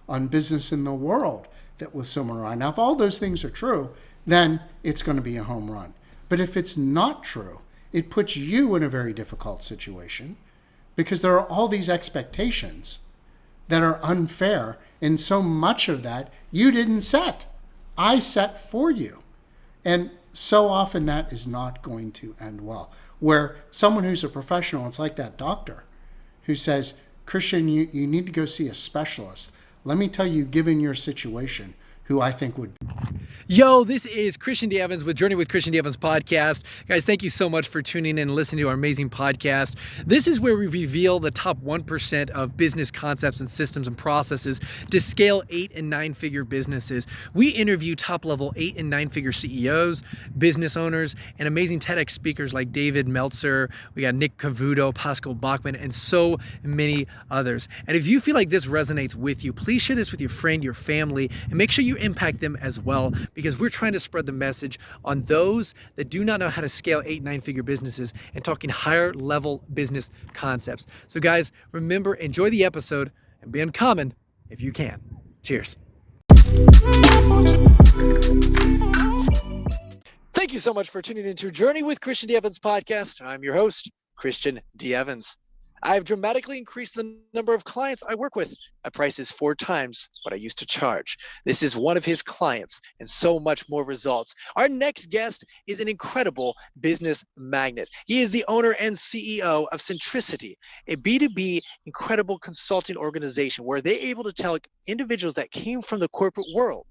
on business in the world that was similar. Now, if all those things are true, then it's going to be a home run. But if it's not true, it puts you in a very difficult situation because there are all these expectations that are unfair. And so much of that you didn't set. I set for you. And so often that is not going to end well. Where someone who's a professional, it's like that doctor who says, Christian, you need to go see a specialist. Let me tell you, given your situation, who I think would. Yo, this is Christian D. Evans with Journey with Christian D. Evans podcast. Guys, thank you so much for tuning in and listening to our amazing podcast. This is where we reveal the top 1% of business concepts and systems and processes to scale 8 and 9-figure businesses. We interview top-level 8 and 9-figure CEOs, business owners, and amazing TEDx speakers like David Meltzer. We got Nick Cavuto, Pascal Bachman, and so many others. And if you feel like this resonates with you, please share this with your friend, your family, and make sure you impact them as well, because we're trying to spread the message on those that do not know how to scale 8, 9-figure businesses and talking higher level business concepts. So guys, remember, enjoy the episode and be uncommon if you can. Cheers. Thank you so much for tuning into Journey with Christian D. Evans podcast. I'm your host, Christian D. Evans. I've dramatically increased the number of clients I work with at prices 4 times what I used to charge. This is one of his clients and so much more results. Our next guest is an incredible business magnet. He is the owner and CEO of Centricity, a B2B incredible consulting organization where they're able to tell individuals that came from the corporate world,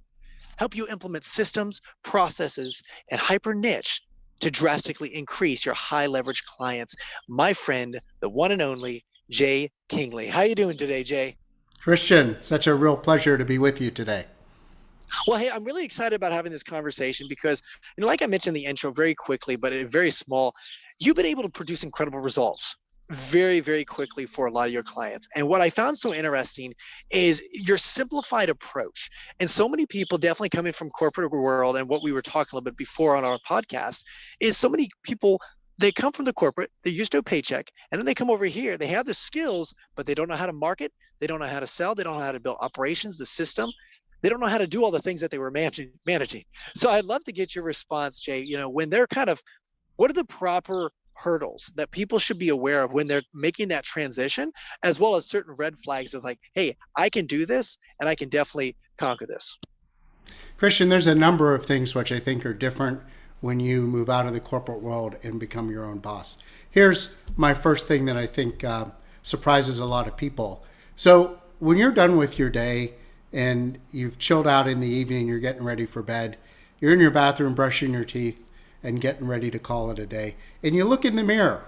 help you implement systems, processes, and hyper niche to drastically increase your high leverage clients. My friend, the one and only Jay Kingley. How you doing today, Jay? Christian, such a real pleasure to be with you today. Well, hey, I'm really excited about having this conversation because, like I mentioned in the intro very quickly, but very small, you've been able to produce incredible results very, very quickly for a lot of your clients. And what I found so interesting is your simplified approach. And so many people definitely coming from corporate world, and what we were talking a little bit before on our podcast is so many people, they come from the corporate, they're used to a paycheck, and then they come over here, they have the skills, but they don't know how to market, they don't know how to sell, they don't know how to build operations, the system. They don't know how to do all the things that they were managing. So I'd love to get your response, Jay, when they're what are the proper hurdles that people should be aware of when they're making that transition, as well as certain red flags of like, hey, I can do this and I can definitely conquer this? Christian, there's a number of things which I think are different when you move out of the corporate world and become your own boss. Here's my first thing that I think surprises a lot of people. So when you're done with your day and you've chilled out in the evening, you're getting ready for bed, you're in your bathroom brushing your teeth and getting ready to call it a day, and you look in the mirror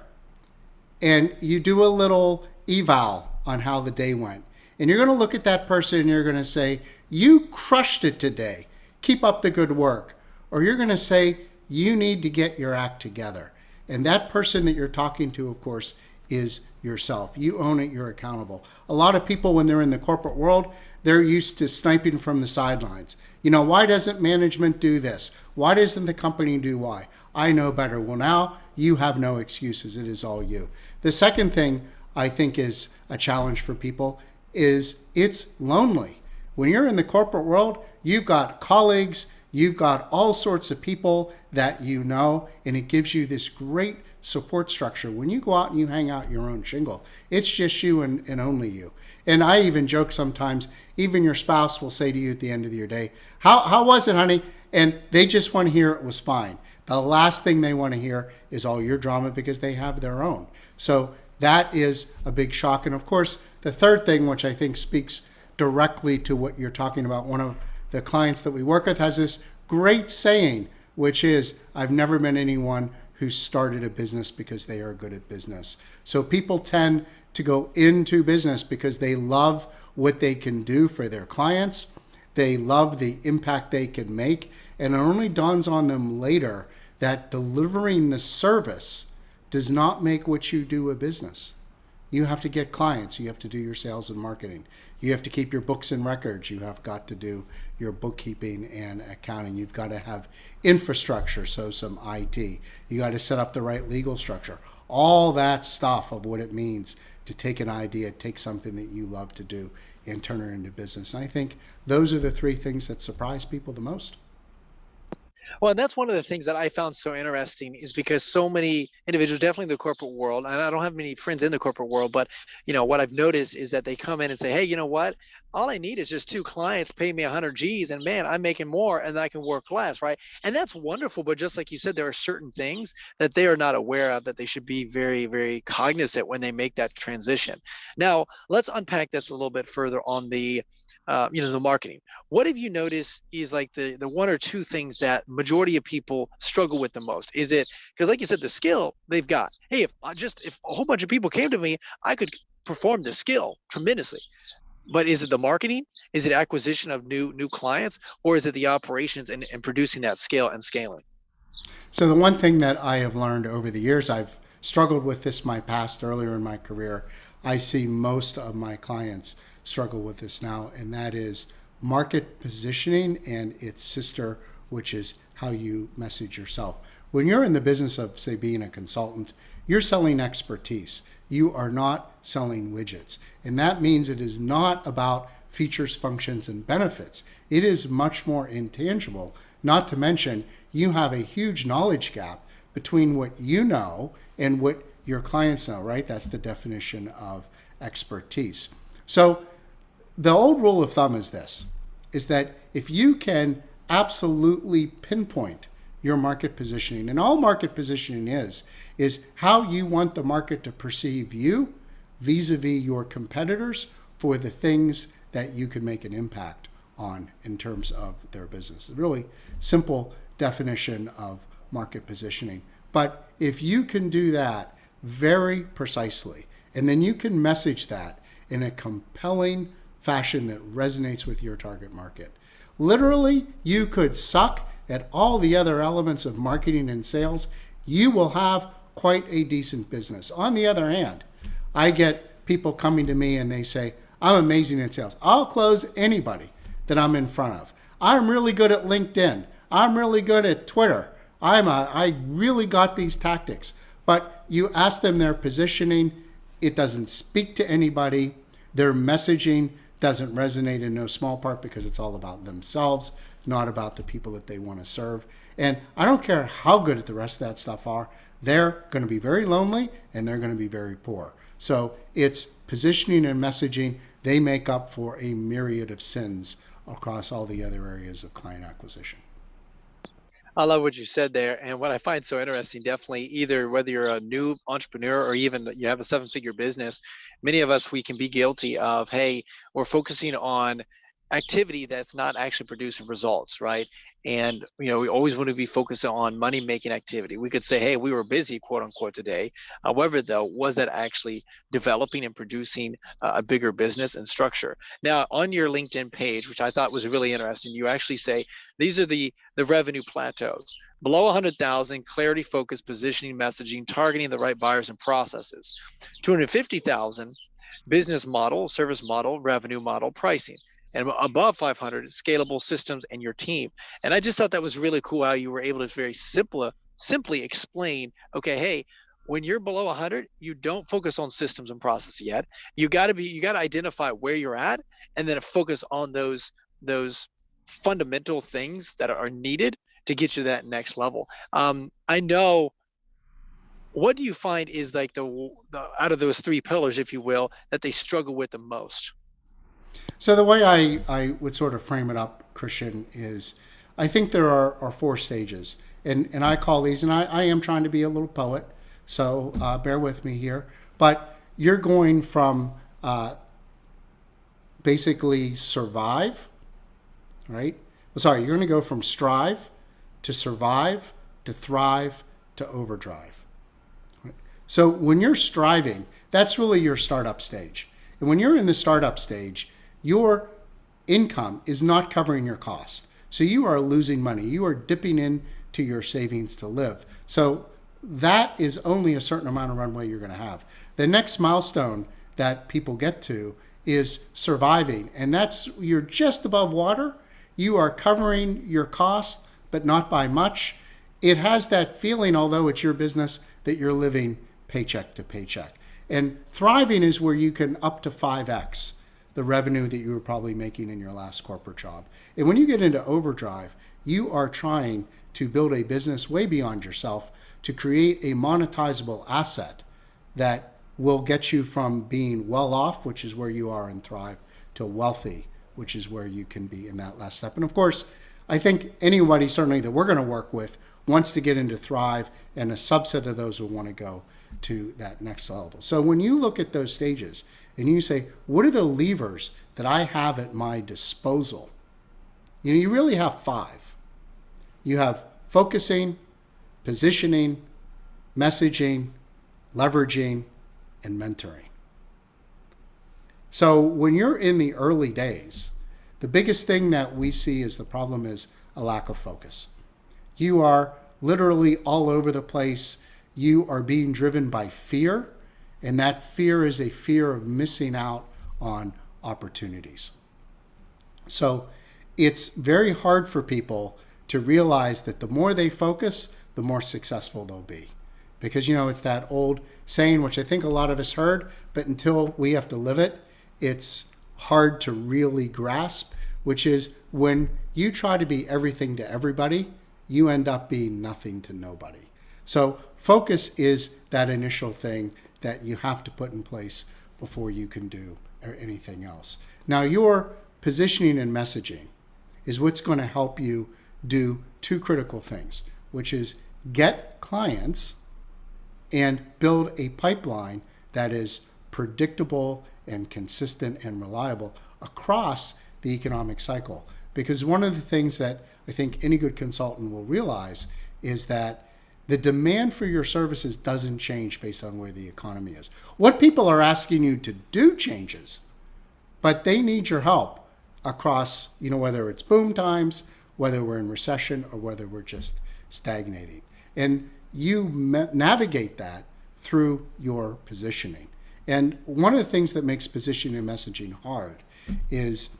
and you do a little eval on how the day went. And you're going to look at that person and you're going to say, you crushed it today. Keep up the good work. Or you're going to say, you need to get your act together. And that person that you're talking to, of course, is yourself. You own it. You're accountable. A lot of people, when they're in the corporate world, they're used to sniping from the sidelines. Why doesn't management do this? Why doesn't the company do Y? I know better. Well, now you have no excuses. It is all you. The second thing I think is a challenge for people is it's lonely. When you're in the corporate world, you've got colleagues, you've got all sorts of people that you know, and it gives you this great support structure. When you go out and you hang out your own shingle, it's just you and only you. And I even joke sometimes, even your spouse will say to you at the end of your day, how was it, honey? And they just want to hear it was fine. The last thing they want to hear is all your drama because they have their own. So that is a big shock. And of course, the third thing, which I think speaks directly to what you're talking about, one of the clients that we work with has this great saying, which is, I've never met anyone who started a business because they are good at business. So people tend to go into business because they love what they can do for their clients. They love the impact they can make. And it only dawns on them later that delivering the service does not make what you do a business. You have to get clients. You have to do your sales and marketing. You have to keep your books and records. You have got to do your bookkeeping and accounting. You've got to have infrastructure, so some IT. You got to set up the right legal structure. All that stuff of what it means to take an idea, take something that you love to do, and turn it into business. And I think those are the three things that surprise people the most. Well, and that's one of the things that I found so interesting is because so many individuals, definitely in the corporate world, and I don't have many friends in the corporate world, but what I've noticed is that they come in and say, hey, you know what? All I need is just two clients pay me 100 G's, and man, I'm making more, and I can work less, right? And that's wonderful. But just like you said, there are certain things that they are not aware of that they should be very, very cognizant when they make that transition. Now, let's unpack this a little bit further on the marketing. What have you noticed is like the one or two things that majority of people struggle with the most? Is it because, like you said, the skill they've got? Hey, if a whole bunch of people came to me, I could perform the skill tremendously. But is it the marketing? Is it acquisition of new clients, or is it the operations and producing that scale and scaling? So the one thing that I have learned over the years, I've struggled with this my past earlier in my career. I see most of my clients struggle with this now, and that is market positioning and its sister, which is how you message yourself. When you're in the business of, say, being a consultant, you're selling expertise. You are not selling widgets. And that means it is not about features, functions, and benefits. It is much more intangible, not to mention you have a huge knowledge gap between what you know and what your clients know, right? That's the definition of expertise. So the old rule of thumb is this, is that if you can absolutely pinpoint your market positioning, and all market positioning is how you want the market to perceive you vis-a-vis your competitors for the things that you can make an impact on in terms of their business. A really simple definition of market positioning. But if you can do that very precisely, and then you can message that in a compelling fashion that resonates with your target market. Literally, you could suck at all the other elements of marketing and sales. You will have quite a decent business. On the other hand, I get people coming to me and they say, I'm amazing at sales. I'll close anybody that I'm in front of. I'm really good at LinkedIn. I'm really good at Twitter. I really got these tactics. But you ask them their positioning, it doesn't speak to anybody. Their messaging doesn't resonate in no small part because it's all about themselves, not about the people that they want to serve. And I don't care how good at the rest of that stuff are, they're going to be very lonely and they're going to be very poor. So it's positioning and messaging. They make up for a myriad of sins across all the other areas of client acquisition. I love what you said there. And what I find so interesting, definitely, either whether you're a new entrepreneur or even you have a seven-figure business, many of us, we can be guilty of, hey, we're focusing on activity that's not actually producing results, right? And we always want to be focused on money making activity. We could say, hey, we were busy, quote unquote, today. However, though, was that actually developing and producing a bigger business and structure? Now, on your LinkedIn page, which I thought was really interesting, you actually say these are the revenue plateaus: below 100,000, clarity, focus, positioning, messaging, targeting the right buyers and processes; 250,000, business model, service model, revenue model, pricing; and above 500, scalable systems and your team. And I just thought that was really cool how you were able to very simply explain, okay, hey, when you're below 100, you don't focus on systems and process yet. You got to identify where you're at, and then focus on those fundamental things that are needed to get you to that next level. I know. What do you find is like the out of those three pillars, if you will, that they struggle with the most? So the way I would sort of frame it up, Christian, is I think there are four stages. And I call these, and I am trying to be a little poet, so bear with me here. But you're going from basically survive, right? Sorry, you're going to go from strive to survive to thrive to overdrive. So when you're striving, that's really your startup stage. And when you're in the startup stage, your income is not covering your cost. So you are losing money. You are dipping into your savings to live. So that is only a certain amount of runway you're going to have. The next milestone that people get to is surviving. And that's, you're just above water. You are covering your costs, but not by much. It has that feeling, although it's your business, that you're living paycheck to paycheck. And thriving is where you can up to 5x the revenue that you were probably making in your last corporate job. And when you get into overdrive, you are trying to build a business way beyond yourself to create a monetizable asset that will get you from being well off, which is where you are in Thrive, to wealthy, which is where you can be in that last step. And of course, I think anybody certainly that we're going to work with wants to get into Thrive, and a subset of those will want to go to that next level. So when you look at those stages and you say, what are the levers that I have at my disposal? You really have 5. You have focusing, positioning, messaging, leveraging, and mentoring. So when you're in the early days, the biggest thing that we see is the problem is a lack of focus. You are literally all over the place. You are being driven by fear, and that fear is a fear of missing out on opportunities. So it's very hard for people to realize that the more they focus, the more successful they'll be. Because, it's that old saying, which I think a lot of us heard, but until we have to live it, it's hard to really grasp, which is when you try to be everything to everybody, you end up being nothing to nobody. So focus is that initial thing that you have to put in place before you can do anything else. Now, your positioning and messaging is what's going to help you do 2 critical things, which is get clients and build a pipeline that is predictable and consistent and reliable across the economic cycle. Because one of the things that I think any good consultant will realize is that the demand for your services doesn't change based on where the economy is. What people are asking you to do changes, but they need your help across, whether it's boom times, whether we're in recession, or whether we're just stagnating. And you navigate that through your positioning. And one of the things that makes positioning and messaging hard is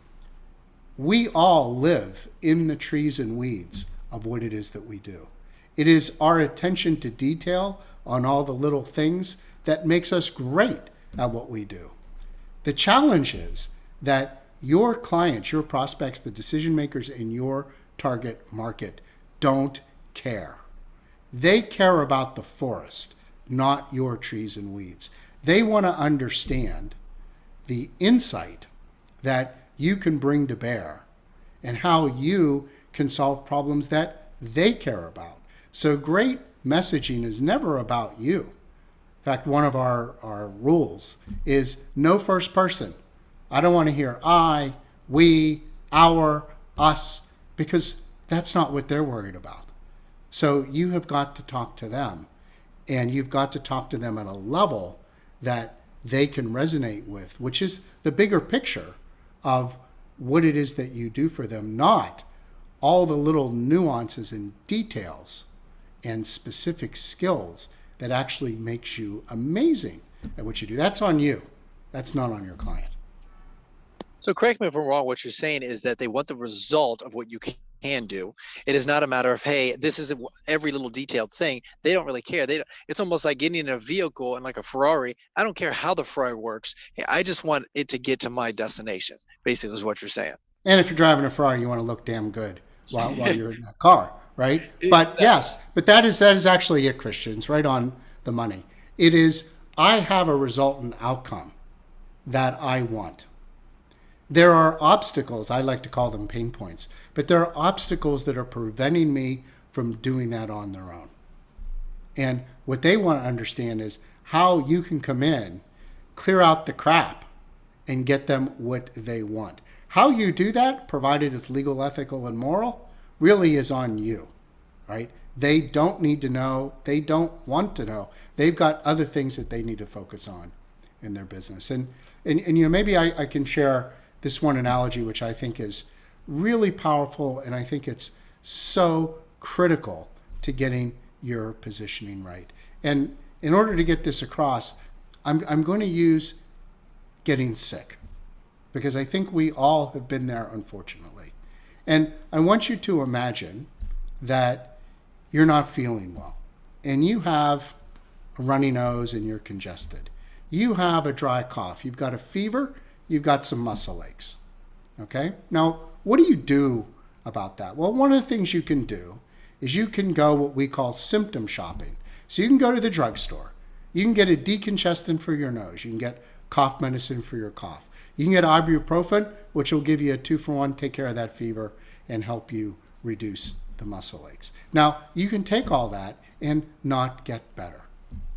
we all live in the trees and weeds of what it is that we do. It is our attention to detail on all the little things that makes us great at what we do. The challenge is that your clients, your prospects, the decision makers in your target market don't care. They care about the forest, not your trees and weeds. They want to understand the insight that you can bring to bear and how you can solve problems that they care about. So great messaging is never about you. In fact, one of our rules is no first person. I don't want to hear I, we, our, us, because that's not what they're worried about. So you have got to talk to them, and you've got to talk to them at a level that they can resonate with, which is the bigger picture of what it is that you do for them, not all the little nuances and details and specific skills that actually makes you amazing at what you do. That's on you. That's not on your client. So correct me if I'm wrong. What you're saying is that they want the result of what you can do. It is not a matter of, hey, this is every little detailed thing. They don't really care. It's almost like getting in a vehicle and like a Ferrari. I don't care how the Ferrari works. Hey, I just want it to get to my destination. Basically, is what you're saying. And if you're driving a Ferrari, you want to look damn good while you're in that car, right? But yes, but that is actually it, Christian. It's right on the money. It is, I have a resultant outcome that I want. There are obstacles, I like to call them pain points, but there are obstacles that are preventing me from doing that on their own. And what they want to understand is how you can come in, clear out the crap, and get them what they want. How you do that, provided it's legal, ethical, and moral, really is on you, right? They don't need to know. They don't want to know. They've got other things that they need to focus on in their business. And maybe I can share this one analogy, which I think is really powerful, and I think it's so critical to getting your positioning right. And in order to get this across, I'm going to use getting sick, because I think we all have been there, unfortunately. And I want you to imagine that you're not feeling well, and you have a runny nose and you're congested. You have a dry cough. You've got a fever. you've got some muscle aches. Okay? Now, what do you do about that? Well, one of the things you can do is you can go what we call symptom shopping. So you can go to the drugstore. You can get a decongestant for your nose. You can get cough medicine for your cough. You can get ibuprofen, which will give you a 2-for-1, take care of that fever, and help you reduce the muscle aches. Now, you can take all that and not get better,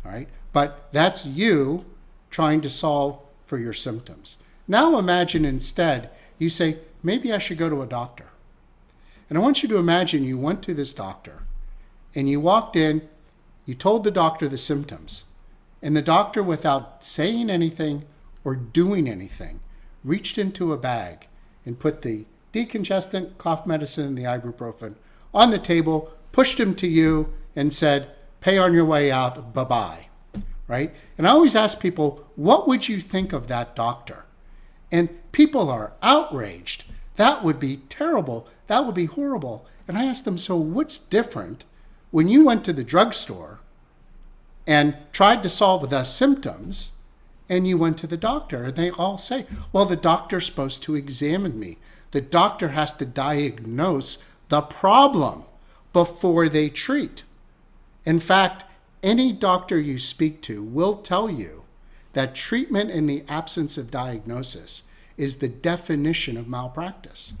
all right? But that's you trying to solve for your symptoms. Now imagine instead, you say, maybe I should go to a doctor. And I want you to imagine you went to this doctor and you walked in, you told the doctor the symptoms, and the doctor, without saying anything or doing anything, reached into a bag and put the decongestant, cough medicine, and the ibuprofen on the table, pushed them to you, and said, pay on your way out, bye-bye, right? And I always ask people, what would you think of that doctor? And people are outraged. That would be terrible. That would be horrible. And I ask them, so what's different when you went to the drugstore and tried to solve the symptoms and you went to the doctor? And they all say, well, the doctor's supposed to examine me. The doctor has to diagnose the problem before they treat. In fact, any doctor you speak to will tell you that treatment in the absence of diagnosis is the definition of malpractice.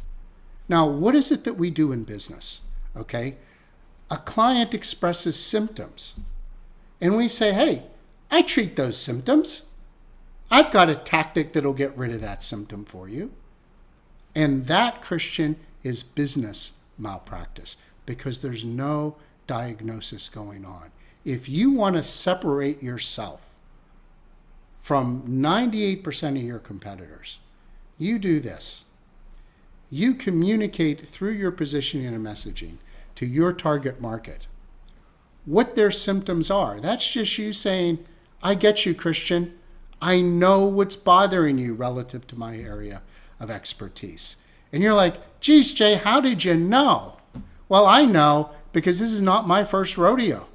Now, what is it that we do in business? Okay? A client expresses symptoms, and we say, hey, I treat those symptoms. I've got a tactic that'll get rid of that symptom for you. And that, Christian, is business malpractice because there's no diagnosis going on. If you want to separate yourself from 98% of your competitors, you do this. You communicate through your positioning and messaging to your target market what their symptoms are. That's just you saying, I get you, Christian. I know what's bothering you relative to my area of expertise. And you're like, geez, Jay, how did you know? Well, I know because this is not my first rodeo.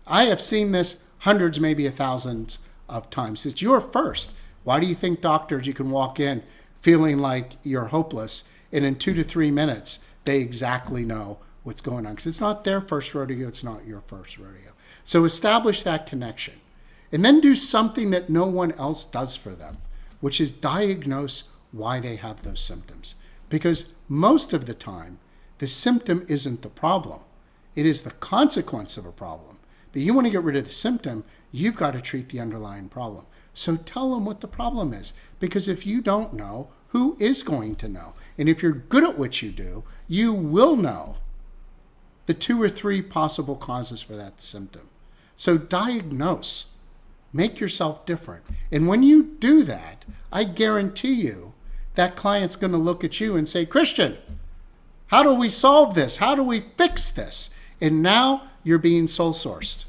I have seen this hundreds, maybe thousands of times. It's your first. Why do you think doctors, you can walk in feeling like you're hopeless, and in 2 to 3 minutes, they exactly know what's going on? Because it's not their first rodeo, it's not your first rodeo. So establish that connection. And then do something that no one else does for them, which is diagnose why they have those symptoms. Because most of the time, the symptom isn't the problem. It is the consequence of a problem. But you want to get rid of the symptom, you've got to treat the underlying problem. So tell them what the problem is. Because if you don't know, who is going to know? And if you're good at what you do, you will know the 2 or 3 possible causes for that symptom. So diagnose. Make yourself different. And when you do that, I guarantee you that client's going to look at you and say, Christian, how do we solve this? How do we fix this? And now you're being sole sourced.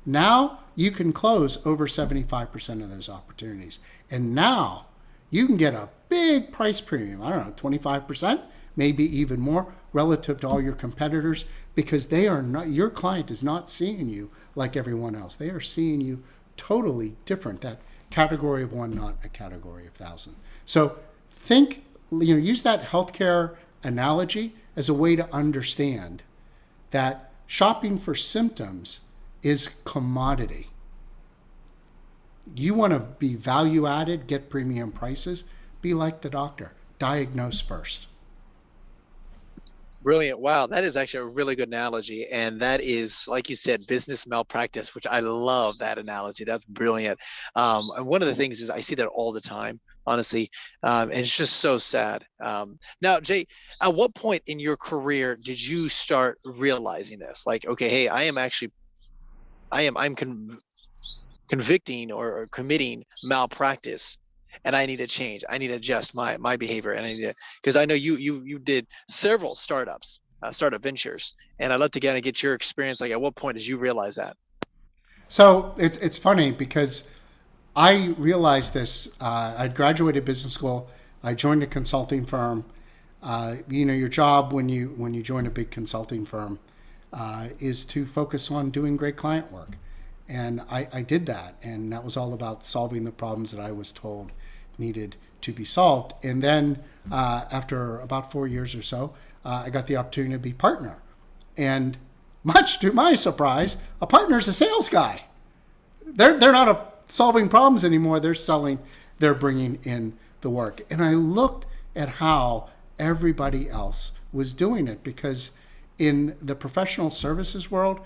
Now you can close over 75% of those opportunities. And now you can get a big price premium. I don't know, 25%, maybe even more relative to all your competitors, because they are not, your client is not seeing you like everyone else. They are seeing you totally different. That category of one, not a category of 1,000. So think, use that healthcare analogy as a way to understand that shopping for symptoms is commodity. You want to be value added, get premium prices, be like the doctor. Diagnose first. Brilliant. Wow. That is actually a really good analogy. And that is, like you said, business malpractice, which I love that analogy. That's brilliant. And one of the things is I see that all the time, honestly. And it's just so sad. Now, Jay, at what point in your career did you start realizing this? Like, okay, hey, I'm convicting or committing malpractice, and I need to change. I need to adjust my behavior, and I need to, because I know you did several startup ventures, and I'd love to get your experience. Like, at what point did you realize that? So it's funny because I realized this. I'd graduated business school. I joined a consulting firm. Your job when you join a big consulting firm is to focus on doing great client work. And I did that. And that was all about solving the problems that I was told needed to be solved. And then after about 4 years or so, I got the opportunity to be partner. And much to my surprise, a partner is a sales guy. They're not solving problems anymore. They're bringing in the work. And I looked at how everybody else was doing it, because in the professional services world,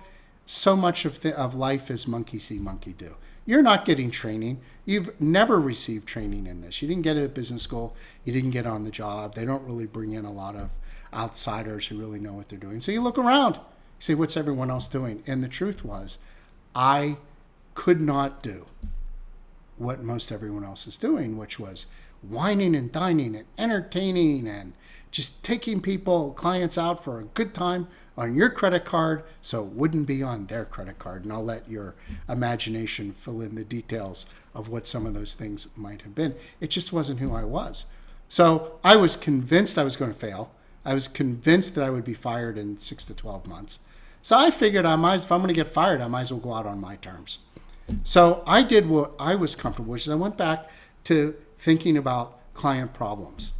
so much of life is monkey see, monkey do. You're not getting training. You've never received training in this. You didn't get it at business school. You didn't get on the job. They don't really bring in a lot of outsiders who really know what they're doing. So you look around, you say, what's everyone else doing? And the truth was, I could not do what most everyone else is doing, which was whining and dining and entertaining and just taking clients out for a good time on your credit card so it wouldn't be on their credit card. And I'll let your imagination fill in the details of what some of those things might have been. It just wasn't who I was. So I was convinced I was going to fail. I was convinced that I would be fired in 6 to 12 months. So I figured if I'm going to get fired, I might as well go out on my terms. So I did what I was comfortable with, which is I went back to thinking about client problems.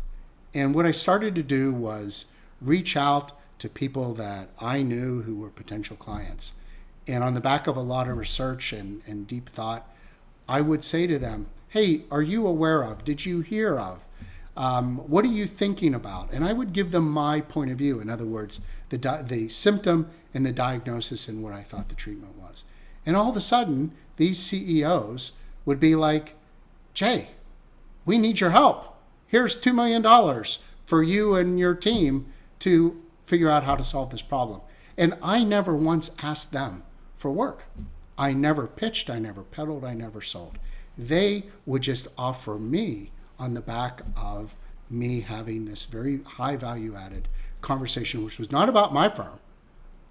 And what I started to do was reach out to people that I knew who were potential clients. And on the back of a lot of research and deep thought, I would say to them, hey, are you aware of, did you hear of, what are you thinking about? And I would give them my point of view. In other words, the symptom and the diagnosis and what I thought the treatment was. And all of a sudden, these CEOs would be like, Jay, we need your help. Here's $2 million for you and your team to figure out how to solve this problem. And I never once asked them for work. I never pitched, I never peddled, I never sold. They would just offer me on the back of me having this very high value added conversation, which was not about my firm,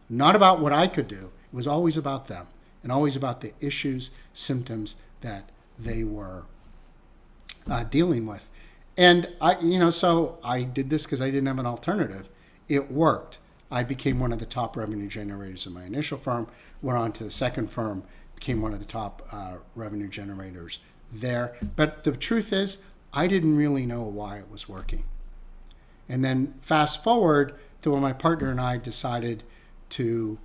not about what I could do. It was always about them and always about the issues, symptoms that they were dealing with. And so I did this because I didn't have an alternative. It worked. I became one of the top revenue generators in my initial firm, went on to the second firm, became one of the top revenue generators there. But the truth is, I didn't really know why it was working. And then fast forward to when my partner and I decided to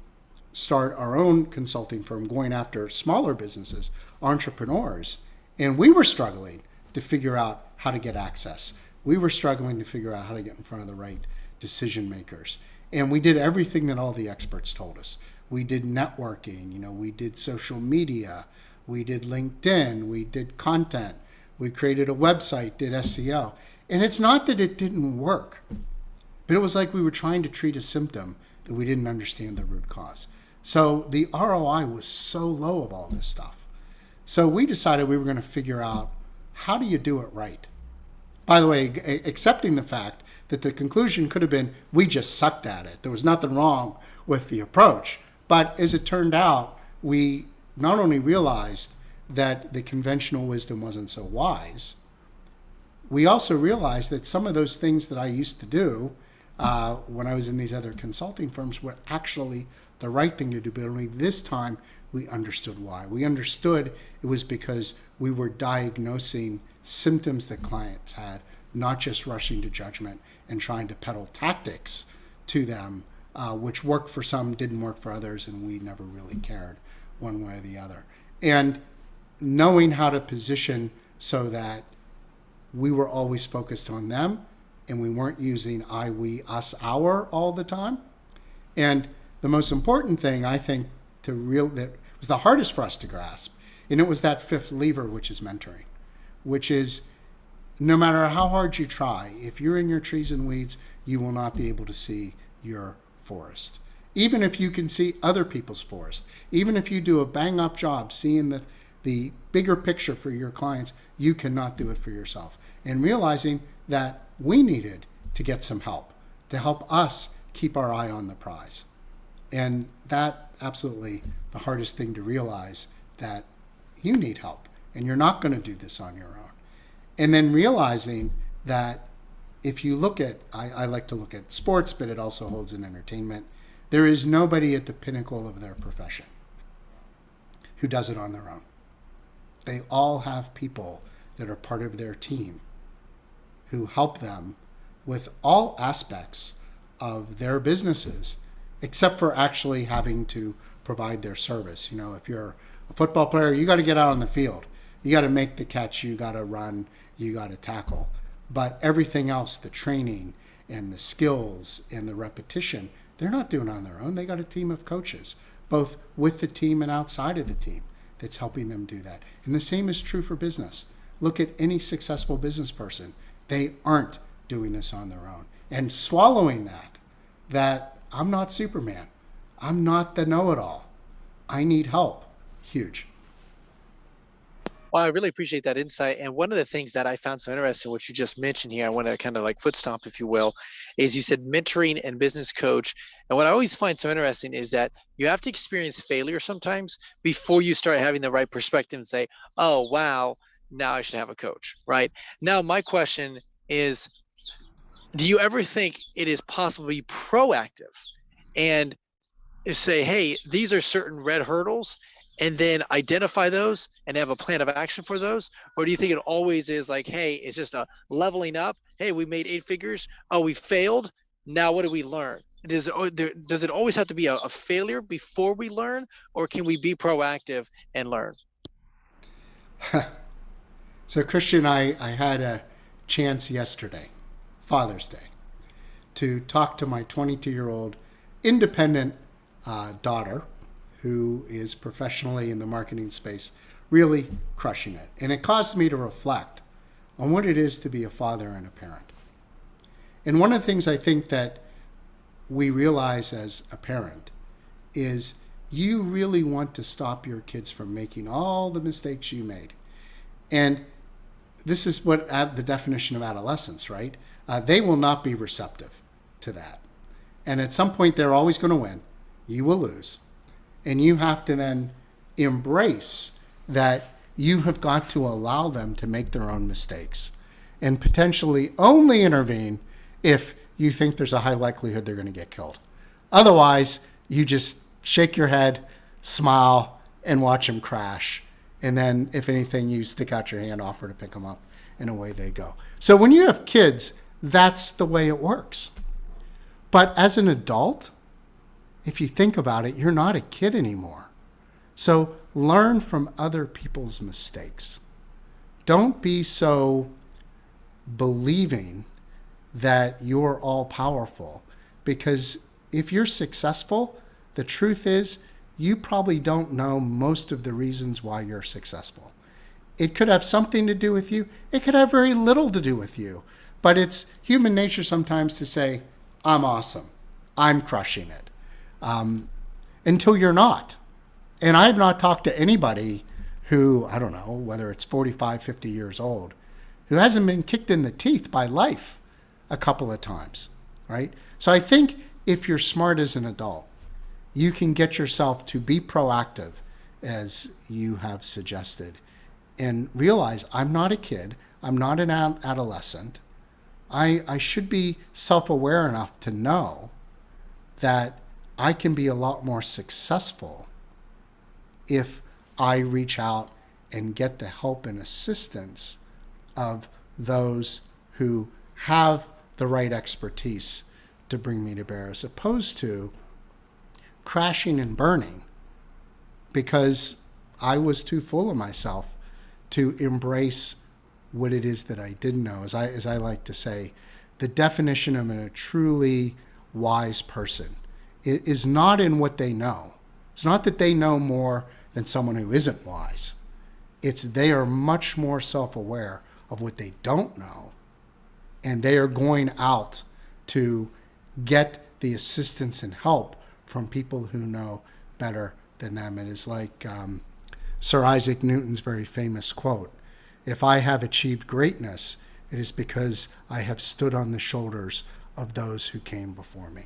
start our own consulting firm, going after smaller businesses, entrepreneurs. And we were struggling to figure out how to get access. We were struggling to figure out how to get in front of the right decision makers. And we did everything that all the experts told us. We did networking, we did social media, we did LinkedIn, we did content, we created a website, did SEO. And it's not that it didn't work, but it was like we were trying to treat a symptom that we didn't understand the root cause. So the ROI was so low of all this stuff. So we decided we were going to figure out, how do you do it right? By the way, accepting the fact that the conclusion could have been, we just sucked at it. There was nothing wrong with the approach. But as it turned out, we not only realized that the conventional wisdom wasn't so wise, we also realized that some of those things that I used to do when I was in these other consulting firms were actually the right thing to do. But only this time we understood why. We understood it was because we were diagnosing symptoms that clients had, not just rushing to judgment and trying to peddle tactics to them, which worked for some, didn't work for others, and we never really cared one way or the other. And knowing how to position so that we were always focused on them and we weren't using I, we, us, our all the time. And the most important thing, I think, that was the hardest for us to grasp, and it was that fifth lever, which is mentoring, which is no matter how hard you try, if you're in your trees and weeds, you will not be able to see your forest. Even if you can see other people's forest, even if you do a bang-up job seeing the bigger picture for your clients, you cannot do it for yourself. And realizing that we needed to get some help to help us keep our eye on the prize. And that absolutely the hardest thing to realize, that you need help and you're not going to do this on your own. And then realizing that if you look at, I like to look at sports, but it also holds in entertainment, there is nobody at the pinnacle of their profession who does it on their own. They all have people that are part of their team who help them with all aspects of their businesses, except for actually having to provide their service. You know, if you're a football player, you got to get out on the field. You got to make the catch, you got to run, you got to tackle. But everything else, the training and the skills and the repetition, they're not doing on their own. They got a team of coaches, both with the team and outside of the team, that's helping them do that. And the same is true for business. Look at any successful business person. They aren't doing this on their own. And swallowing that I'm not Superman. I'm not the know-it-all. I need help. Huge. Well, I really appreciate that insight. And one of the things that I found so interesting, what you just mentioned here, I want to kind of like foot stomp, if you will, is you said mentoring and business coach. And what I always find so interesting is that you have to experience failure sometimes before you start having the right perspective and say, oh, wow, now I should have a coach, right? Now, my question is, do you ever think it is possible to be proactive and say, hey, these are certain red hurdles, and then identify those and have a plan of action for those? Or do you think it always is like, hey, it's just a leveling up? Hey, we made 8 figures. Oh, we failed. Now what do we learn? Does it always have to be a failure before we learn, or can we be proactive and learn? So Christian, I had a chance yesterday, Father's Day, to talk to my 22-year-old independent daughter, who is professionally in the marketing space, really crushing it. And it caused me to reflect on what it is to be a father and a parent. And one of the things I think that we realize as a parent is you really want to stop your kids from making all the mistakes you made. And this is what the definition of adolescence, right? They will not be receptive to that. And at some point, they're always going to win. You will lose. And you have to then embrace that you have got to allow them to make their own mistakes and potentially only intervene if you think there's a high likelihood they're going to get killed. Otherwise, you just shake your head, smile, and watch them crash. And then, if anything, you stick out your hand, offer to pick them up, and away they go. So when you have kids, that's the way it works. But as an adult, if you think about it, you're not a kid anymore. So learn from other people's mistakes. Don't be so believing that you're all powerful, because if you're successful, the truth is you probably don't know most of the reasons why you're successful. It could have something to do with you. It could have very little to do with you. But it's human nature sometimes to say, I'm awesome. I'm crushing it. Until you're not. And I've not talked to anybody who, I don't know, whether it's 45, 50 years old, who hasn't been kicked in the teeth by life a couple of times, right? So I think if you're smart as an adult, you can get yourself to be proactive, as you have suggested, and realize I'm not a kid. I'm not an adolescent. I should be self-aware enough to know that I can be a lot more successful if I reach out and get the help and assistance of those who have the right expertise to bring me to bear, as opposed to crashing and burning because I was too full of myself to embrace what it is that I didn't know. As I like to say, the definition of a truly wise person is not in what they know. It's not that they know more than someone who isn't wise. It's they are much more self-aware of what they don't know, and they are going out to get the assistance and help from people who know better than them. It is like Sir Isaac Newton's very famous quote, "If I have achieved greatness, it is because I have stood on the shoulders of those who came before me."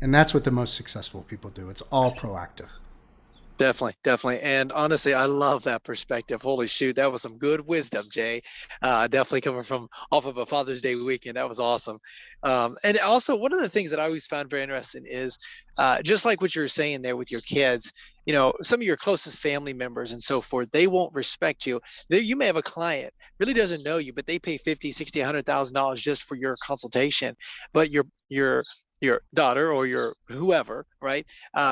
And that's what the most successful people do. It's all proactive. Definitely, definitely. And honestly, I love that perspective. Holy shoot, that was some good wisdom, Jay. Definitely coming from off of a Father's Day weekend. That was awesome. And also, one of the things that I always found very interesting is just like what you were saying there with your kids, some of your closest family members and so forth, they won't respect you. You may have a client really doesn't know you, but they pay 50, 60, $100,000 just for your consultation. But your daughter or your whoever, right?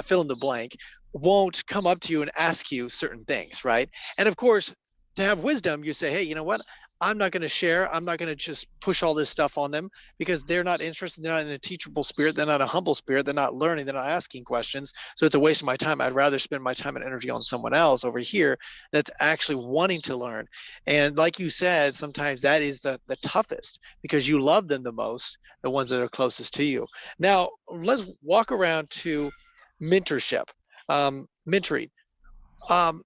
Fill in the blank won't come up to you and ask you certain things, right? And of course, to have wisdom, you say, hey, you know what? I'm not going to share. I'm not going to just push all this stuff on them because they're not interested. They're not in a teachable spirit. They're not a humble spirit. They're not learning. They're not asking questions. So it's a waste of my time. I'd rather spend my time and energy on someone else over here that's actually wanting to learn. And like you said, sometimes that is the toughest because you love them the most, the ones that are closest to you. Now, let's walk around to mentorship, mentoring. Um,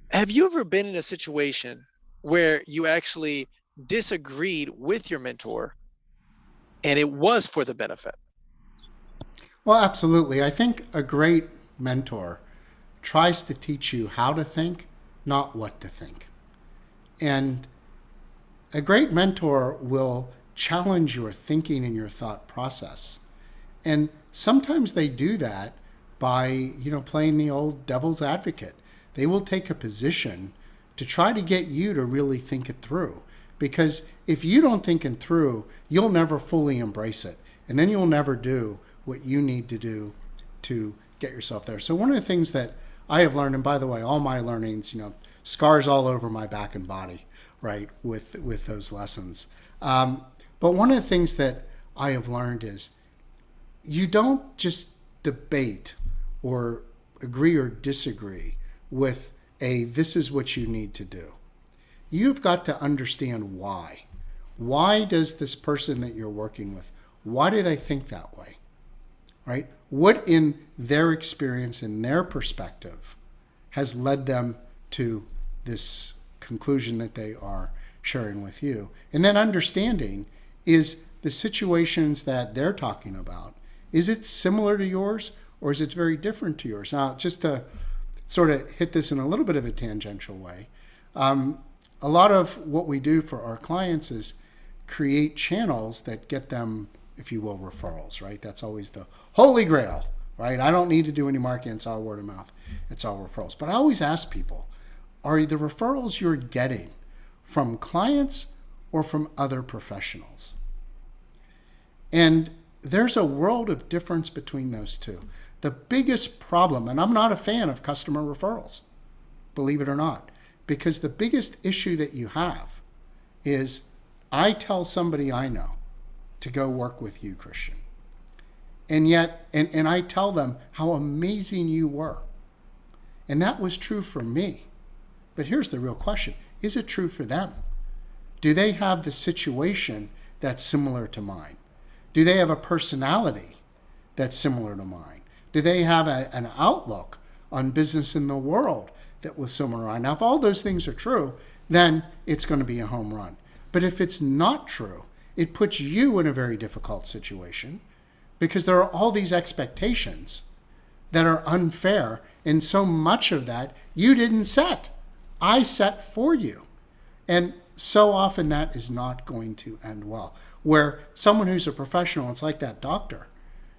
have you ever been in a situation where you actually disagreed with your mentor and it was for the benefit? Well, absolutely. I think a great mentor tries to teach you how to think, not what to think. And a great mentor will challenge your thinking and your thought process. And sometimes they do that by, playing the old devil's advocate. They will take a position to try to get you to really think it through. Because if you don't think it through, you'll never fully embrace it. And then you'll never do what you need to do to get yourself there. So one of the things that I have learned, and by the way, all my learnings, scars all over my back and body, right, with those lessons. But one of the things that I have learned is you don't just debate or agree or disagree with this is what you need to do. You've got to understand why. Why does this person that you're working with, why do they think that way? Right? What in their experience, in their perspective, has led them to this conclusion that they are sharing with you? And then understanding is the situations that they're talking about, is it similar to yours or is it very different to yours? Now, just to sort of hit this in a little bit of a tangential way, a lot of what we do for our clients is create channels that get them, if you will, referrals, right? That's always the holy grail, right? I don't need to do any marketing. It's all word of mouth. It's all referrals. But I always ask people, are the referrals you're getting from clients or from other professionals? And there's a world of difference between those two. The biggest problem, and I'm not a fan of customer referrals, believe it or not, because the biggest issue that you have is I tell somebody I know to go work with you, Christian. And yet, and I tell them how amazing you were. And that was true for me. But here's the real question. Is it true for them? Do they have the situation that's similar to mine? Do they have a personality that's similar to mine? Do they have an outlook on business in the world that was similar to mine? Now, if all those things are true, then it's going to be a home run. But if it's not true, it puts you in a very difficult situation because there are all these expectations that are unfair, and so much of that you didn't set. I set for you. And so often that is not going to end well. Where someone who's a professional, it's like that doctor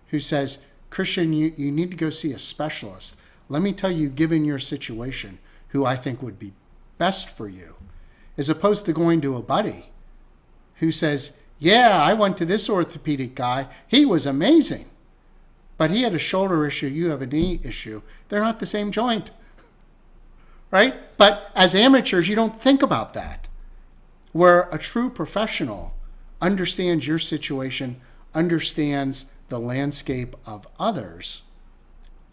who says, Christian, you need to go see a specialist. Let me tell you, given your situation, who I think would be best for you, as opposed to going to a buddy who says, yeah, I went to this orthopedic guy. He was amazing. But he had a shoulder issue. You have a knee issue. They're not the same joint. Right? But as amateurs, you don't think about that. Where a true professional understands your situation, understands the landscape of others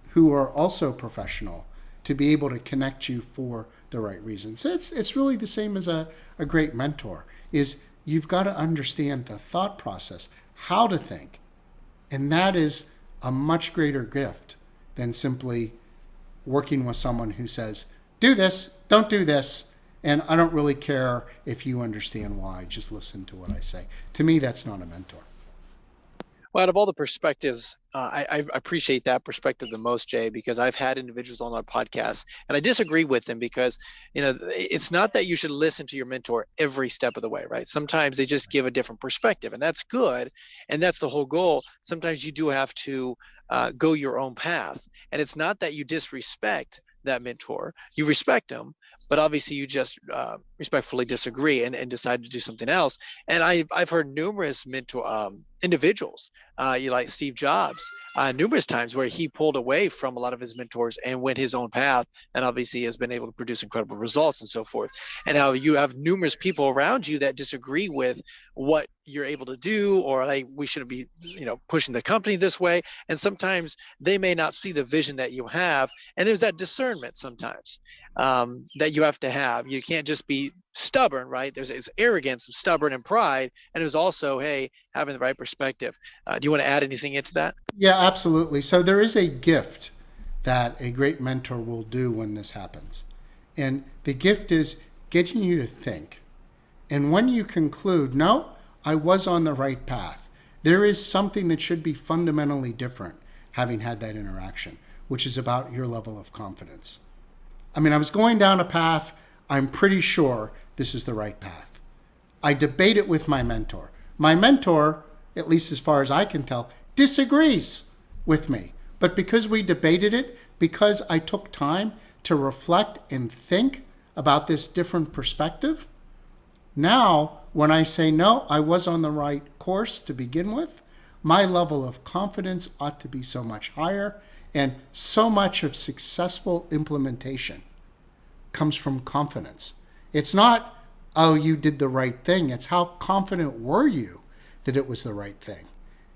who are also professional to be able to connect you for the right reasons. It's really the same as a great mentor, is you've got to understand the thought process, how to think. And that is a much greater gift than simply working with someone who says, do this, don't do this, and I don't really care if you understand why, just listen to what I say. To me, that's not a mentor. Well, out of all the perspectives, I appreciate that perspective the most, Jay, because I've had individuals on our podcast, and I disagree with them because, it's not that you should listen to your mentor every step of the way, right? Sometimes they just give a different perspective, and that's good, and that's the whole goal. Sometimes you do have to go your own path, and it's not that you disrespect that mentor; you respect them, but obviously you just respectfully disagree and decide to do something else. And I've heard numerous mentor individuals, you like Steve Jobs, numerous times where he pulled away from a lot of his mentors and went his own path, and obviously has been able to produce incredible results and so forth. And how you have numerous people around you that disagree with what you're able to do, or like we shouldn't be, pushing the company this way. And sometimes they may not see the vision that you have, and there's that discernment sometimes that you have to have. You can't just be stubborn, right? There's arrogance, stubborn, and pride, and there's also, hey, having the right perspective. Do you want to add anything into that? Yeah, absolutely. So there is a gift that a great mentor will do when this happens. And the gift is getting you to think. And when you conclude, no, I was on the right path, there is something that should be fundamentally different having had that interaction, which is about your level of confidence. I mean, I was going down a path. I'm pretty sure this is the right path. I debate it with my mentor. My mentor, at least as far as I can tell, disagrees with me. But because we debated it, because I took time to reflect and think about this different perspective, now when I say, no, I was on the right course to begin with, my level of confidence ought to be so much higher, and so much of successful implementation comes from confidence. It's not, oh, you did the right thing. It's how confident were you that it was the right thing.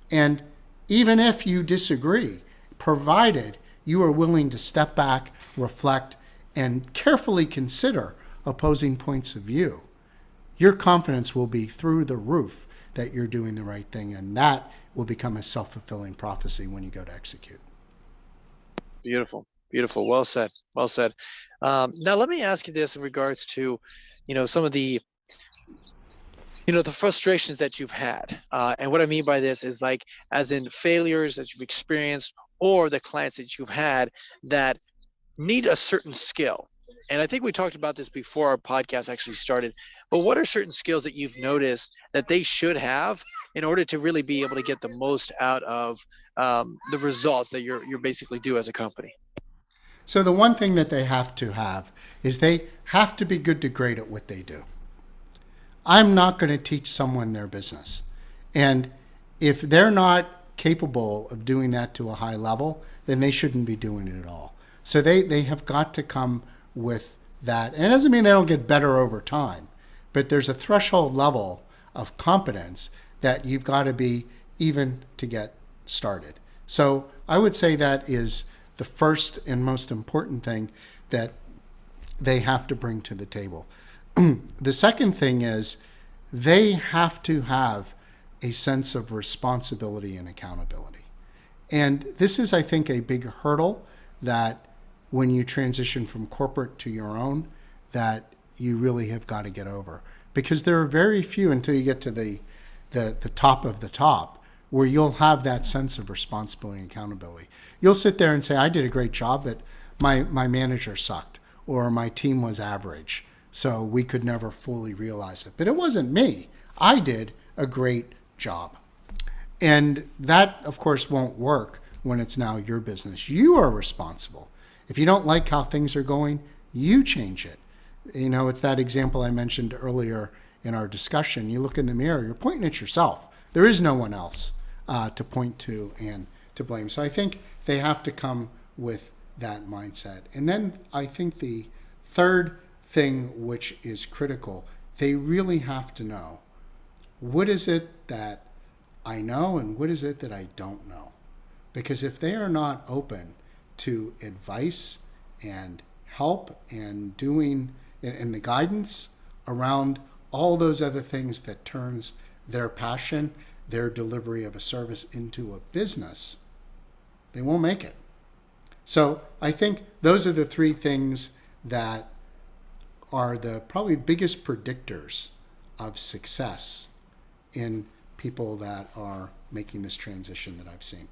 And even if you disagree, provided you are willing to step back, reflect, and carefully consider opposing points of view, your confidence will be through the roof that you're doing the right thing. And that will become a self-fulfilling prophecy when you go to execute. Beautiful, beautiful. Well said. Well said. Now, let me ask you this in regards to, some of the, the frustrations that you've had. And what I mean by this is like, as in failures that you've experienced, or the clients that you've had that need a certain skill. And I think we talked about this before our podcast actually started. But what are certain skills that you've noticed that they should have in order to really be able to get the most out of the results that you're basically do as a company? So the one thing that they have to have is they have to be good to great at what they do. I'm not going to teach someone their business. And if they're not capable of doing that to a high level, then they shouldn't be doing it at all. So they have got to come with that. And it doesn't mean they don't get better over time, but there's a threshold level of competence that you've got to be even to get started. So I would say that is the first and most important thing that they have to bring to the table. The second thing is they have to have a sense of responsibility and accountability. And this is, I think, a big hurdle that when you transition from corporate to your own, that you really have got to get over. Because there are very few until you get to the top of the top where you'll have that sense of responsibility and accountability. You'll sit there and say, I did a great job, but my manager sucked, or my team was average, so we could never fully realize it. But it wasn't me. I did a great job. And that, of course, won't work when it's now your business. You are responsible. If you don't like how things are going, you change it. It's that example I mentioned earlier in our discussion. You look in the mirror, you're pointing at yourself. There is no one else to point to and to blame. So I think they have to come with that mindset. And then I think the third thing, which is critical, they really have to know, what is it that I know and what is it that I don't know? Because if they are not open to advice and help and doing and the guidance around all those other things that turns their passion, their delivery of a service into a business, they won't make it. So I think those are the three things that are the probably biggest predictors of success in people that are making this transition that I've seen.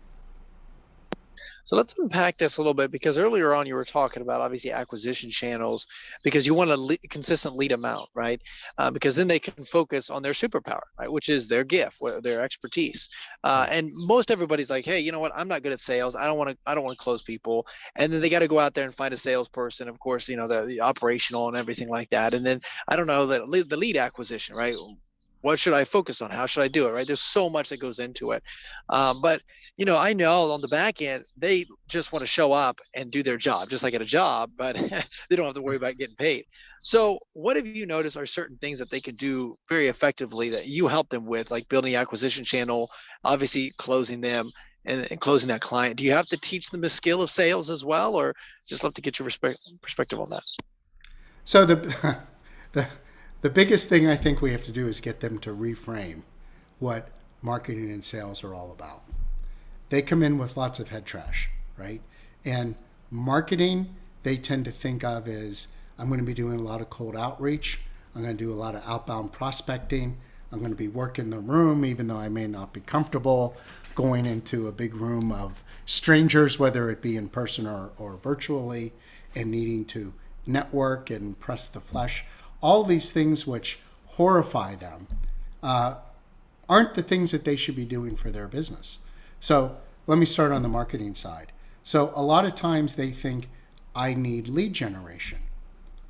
So let's unpack this a little bit, because earlier on you were talking about obviously acquisition channels, because you want a consistent lead amount, right? Because then they can focus on their superpower, right, which is their gift, their expertise. And most everybody's like, hey, you know what? I'm not good at sales. I don't want to close people. And then they got to go out there and find a salesperson. Of course, the operational and everything like that. And then I don't know, the lead acquisition, right? What should I focus on? How should I do it? Right? There's so much that goes into it. But I know on the back end, they just want to show up and do their job, just like at a job, but they don't have to worry about getting paid. So what have you noticed are certain things that they can do very effectively that you help them with, like building the acquisition channel, obviously closing them and closing that client? Do you have to teach them the skill of sales as well, or just love to get your perspective on that? So the the biggest thing I think we have to do is get them to reframe what marketing and sales are all about. They come in with lots of head trash, right? And marketing, they tend to think of as, I'm going to be doing a lot of cold outreach. I'm going to do a lot of outbound prospecting. I'm going to be working the room, even though I may not be comfortable going into a big room of strangers, whether it be in person or virtually, and needing to network and press the flesh. All these things which horrify them aren't the things that they should be doing for their business. So let me start on the marketing side. So a lot of times they think, I need lead generation.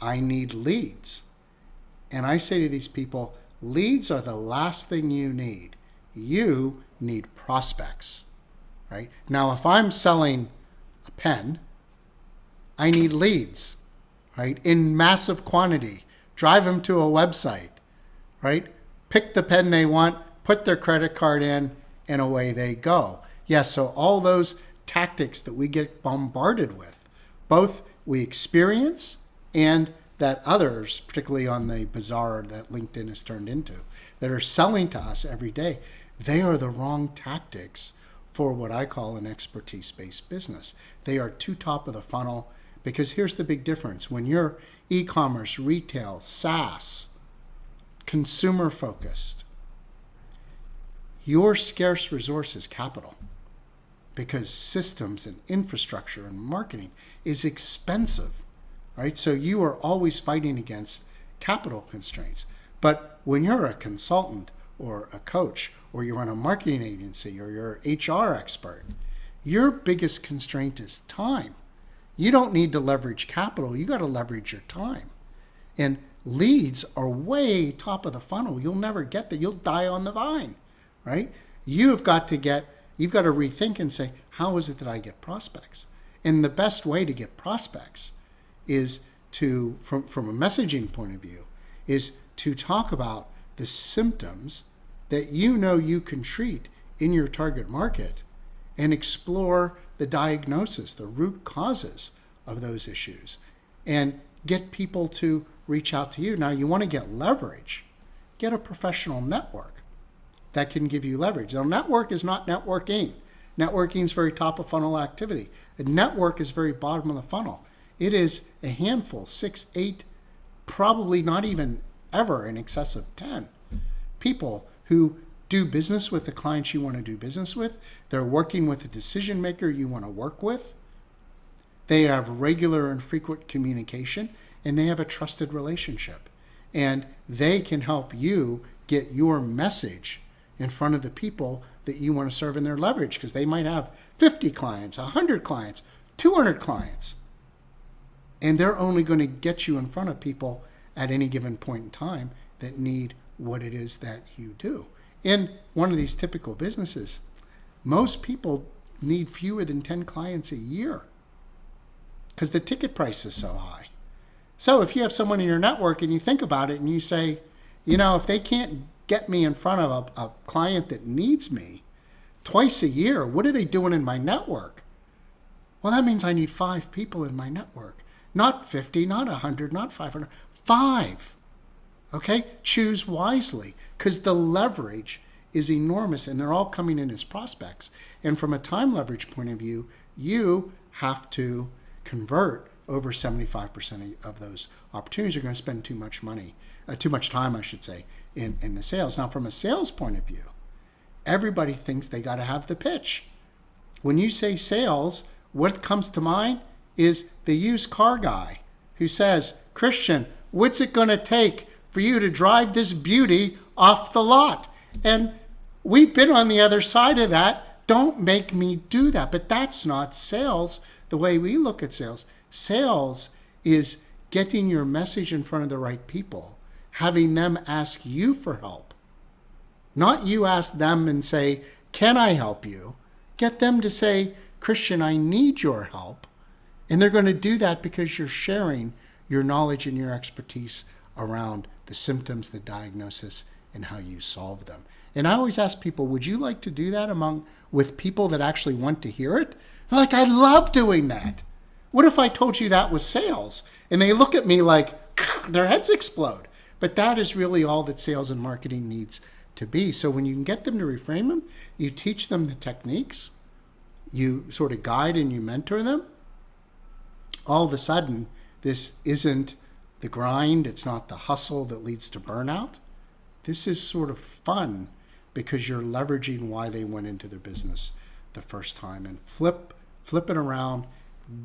I need leads. And I say to these people, leads are the last thing you need. You need prospects, right? Now, if I'm selling a pen, I need leads, right? In massive quantity. Drive them to a website, right? Pick the pen they want, put their credit card in, and away they go. Yes, so all those tactics that we get bombarded with, both we experience and that others, particularly on the bazaar that LinkedIn has turned into, that are selling to us every day, they are the wrong tactics for what I call an expertise-based business. They are too top of the funnel, because here's the big difference. When you're e-commerce, retail, SaaS, consumer-focused, your scarce resource is capital, because systems and infrastructure and marketing is expensive, right? So you are always fighting against capital constraints. But when you're a consultant or a coach, or you run a marketing agency, or you're an HR expert, your biggest constraint is time. You don't need to leverage capital. You got to leverage your time. And leads are way top of the funnel. You'll never get that. You'll die on the vine, right? You've got to rethink and say, how is it that I get prospects? And the best way to get prospects is to, from a messaging point of view, is to talk about the symptoms that you can treat in your target market, and explore the diagnosis, the root causes of those issues, and get people to reach out to you. Now, you want to get leverage. Get a professional network that can give you leverage. Now, network is not networking. Networking is very top of funnel activity. A network is very bottom of the funnel. It is a handful, 6, 8, probably not even ever in excess of 10 people who do business with the clients you want to do business with. They're working with a decision maker you want to work with. They have regular and frequent communication, and they have a trusted relationship. And they can help you get your message in front of the people that you want to serve in their leverage, because they might have 50 clients, 100 clients, 200 clients. And they're only going to get you in front of people at any given point in time that need what it is that you do. In one of these typical businesses, most people need fewer than 10 clients a year because the ticket price is so high. So if you have someone in your network and you think about it and you say, if they can't get me in front of a client that needs me twice a year, what are they doing in my network? Well, that means I need 5 people in my network. Not 50, not 100, not 500, 5. Okay? Choose wisely, because the leverage is enormous and they're all coming in as prospects. And from a time leverage point of view, you have to convert over 75% of those opportunities. You're going to spend too much time, in the sales. Now, from a sales point of view, everybody thinks they got to have the pitch. When you say sales, what comes to mind is the used car guy who says, Christian, what's it going to take for you to drive this beauty off the lot? And we've been on the other side of that. Don't make me do that. But that's not sales the way we look at sales. Sales is getting your message in front of the right people, having them ask you for help. Not you ask them and say, can I help you? Get them to say, Christian, I need your help. And they're going to do that because you're sharing your knowledge and your expertise around the symptoms, the diagnosis, and how you solve them. And I always ask people, would you like to do that with people that actually want to hear it? They're like, I love doing that. What if I told you that was sales? And they look at me like their heads explode. But that is really all that sales and marketing needs to be. So when you can get them to reframe them, you teach them the techniques, you sort of guide and you mentor them. All of a sudden, this isn't the grind. It's not the hustle that leads to burnout. This is sort of fun because you're leveraging why they went into their business the first time, and flip it around,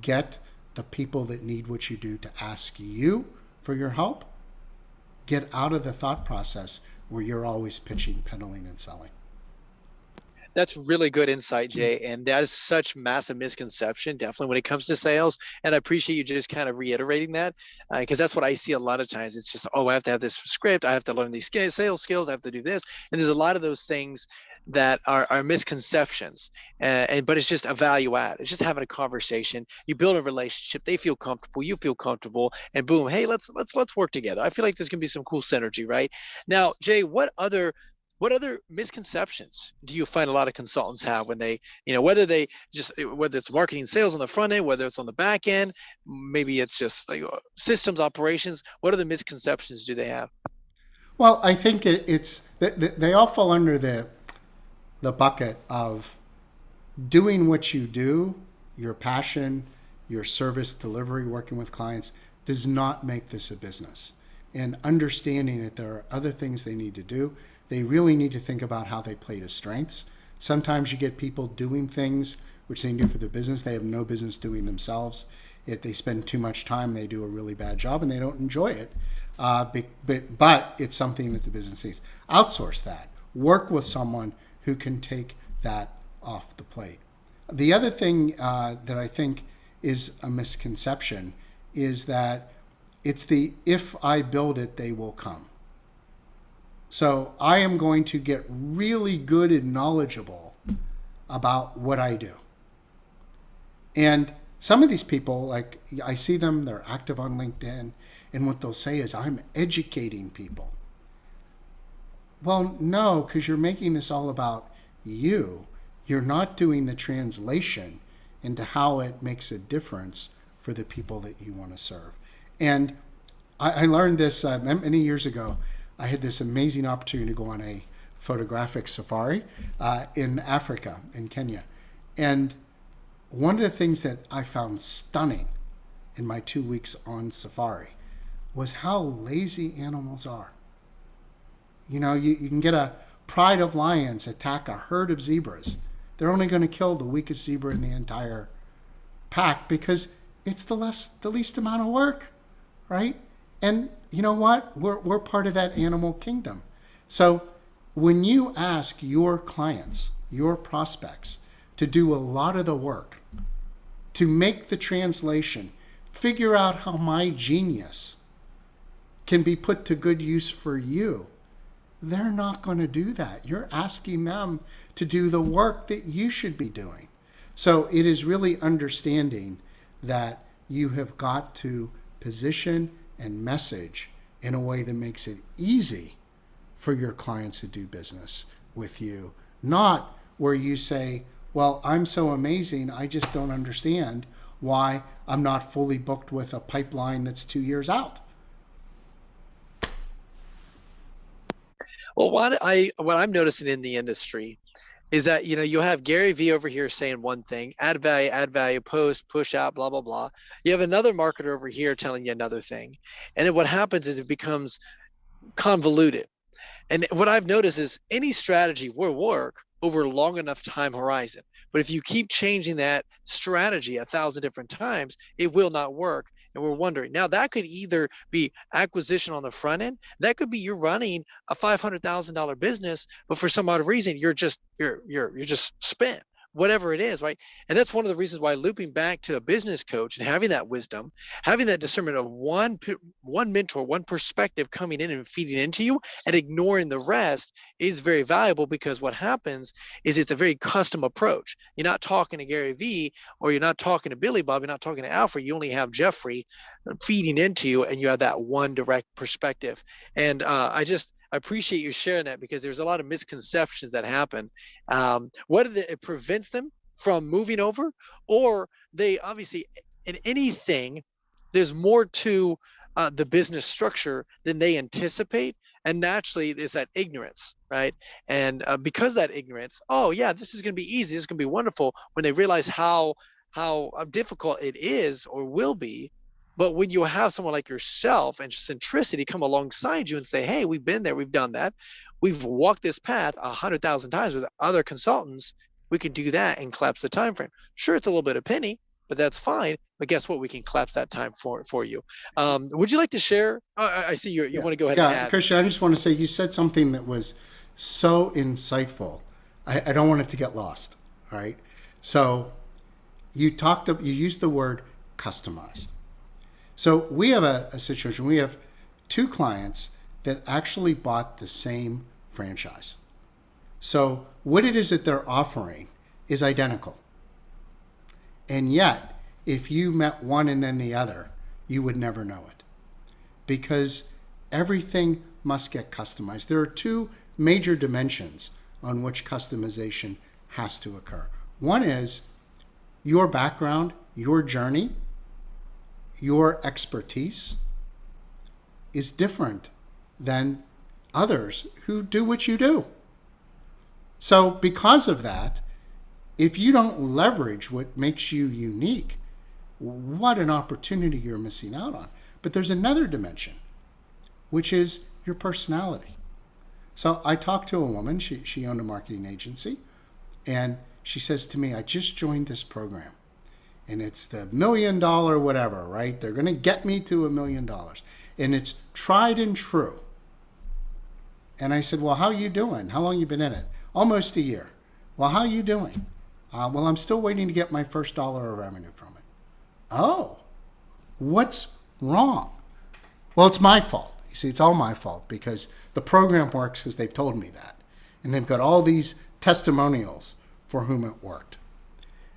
get the people that need what you do to ask you for your help. Get out of the thought process where you're always pitching, peddling, and selling. That's really good insight, Jay. And that is such massive misconception, definitely when it comes to sales. And I appreciate you just kind of reiterating that, because that's what I see a lot of times. It's just, oh, I have to have this script. I have to learn these sales skills. I have to do this. And there's a lot of those things that are misconceptions, but it's just a value add. It's just having a conversation. You build a relationship. They feel comfortable. You feel comfortable, and boom, hey, let's work together. I feel like there's gonna be some cool synergy, right? Now, Jay, what other misconceptions do you find a lot of consultants have when they, whether it's marketing, sales on the front end, whether it's on the back end, maybe it's just like systems operations? What other misconceptions do they have? Well, I think they all fall under the bucket of doing what you do, your passion, your service delivery, working with clients, does not make this a business. And understanding that there are other things they need to do. They really need to think about how they play to strengths. Sometimes you get people doing things which they do for their business they have no business doing themselves. If they spend too much time, they do a really bad job and they don't enjoy it. But it's something that the business needs. Outsource that. Work with someone who can take that off the plate. The other thing that I think is a misconception is that it's the if I build it, they will come. So I am going to get really good and knowledgeable about what I do. And some of these people, like I see them, they're active on LinkedIn, and what they'll say is, I'm educating people. Well, no, because you're making this all about you. You're not doing the translation into how it makes a difference for the people that you want to serve. And I learned this many years ago. I had this amazing opportunity to go on a photographic safari in Africa, in Kenya. And one of the things that I found stunning in my 2 weeks on safari was how lazy animals are. You can get a pride of lions attack a herd of zebras. They're only going to kill the weakest zebra in the entire pack because it's the least amount of work, right? And you know what? We're part of that animal kingdom. So when you ask your clients, your prospects, to do a lot of the work, to make the translation, figure out how my genius can be put to good use for you, they're not going to do that. You're asking them to do the work that you should be doing. So it is really understanding that you have got to position and message in a way that makes it easy for your clients to do business with you, not where you say, well, I'm so amazing, I just don't understand why I'm not fully booked with a pipeline that's 2 years out. Well, what I'm noticing in the industry is that, you have Gary Vee over here saying one thing, add value, post, push out, blah, blah, blah. You have another marketer over here telling you another thing. And then what happens is it becomes convoluted. And what I've noticed is any strategy will work, over a long enough time horizon. But if you keep changing that strategy 1,000 different times, it will not work. And we're wondering now, that could either be acquisition on the front end, that could be you're running a $500,000 business, but for some odd reason you're just spent, whatever it is, right? And that's one of the reasons why looping back to a business coach and having that wisdom, having that discernment of one mentor, one perspective coming in and feeding into you, and ignoring the rest is very valuable, because what happens is it's a very custom approach. You're not talking to Gary Vee, or you're not talking to Billy Bob, you're not talking to Alfred. You only have Jeffrey feeding into you, and you have that one direct perspective. And I appreciate you sharing that, because there's a lot of misconceptions that happen. Whether it prevents them from moving over, or they obviously, in anything, there's more to the business structure than they anticipate. And naturally, there's that ignorance, right? And because of that ignorance, oh yeah, this is going to be easy, this is going to be wonderful, when they realize how difficult it is or will be. But when you have someone like yourself and centricity come alongside you and say, hey, we've been there, we've done that, we've walked this path 100,000 times with other consultants, we can do that and collapse the time frame. Sure, it's a little bit of penny, but that's fine. But guess what? We can collapse that time for you. Would you like to share? I see you Yeah. want to go ahead and Yeah, add. Christian, I just want to say you said something that was so insightful. I don't want it to get lost. All right. So you used the word customize. So we have a situation. We have two clients that actually bought the same franchise. So what it is that they're offering is identical. And yet, if you met one and then the other, you would never know it, because everything must get customized. There are two major dimensions on which customization has to occur. One is your background, your journey, your expertise is different than others who do what you do. So because of that, if you don't leverage what makes you unique, what an opportunity you're missing out on. But there's another dimension, which is your personality. So I talked to a woman, she owned a marketing agency, and she says to me, I just joined this program, and it's the $1 million whatever, right? They're going to get me to $1 million, and it's tried and true. And I said, well, how you doing? How long you been in it? Almost a year. Well, how you doing? Well, I'm still waiting to get my first dollar of revenue from it. Oh, what's wrong? Well, it's my fault. You see, it's all my fault, because the program works because they've told me that. And they've got all these testimonials for whom it worked.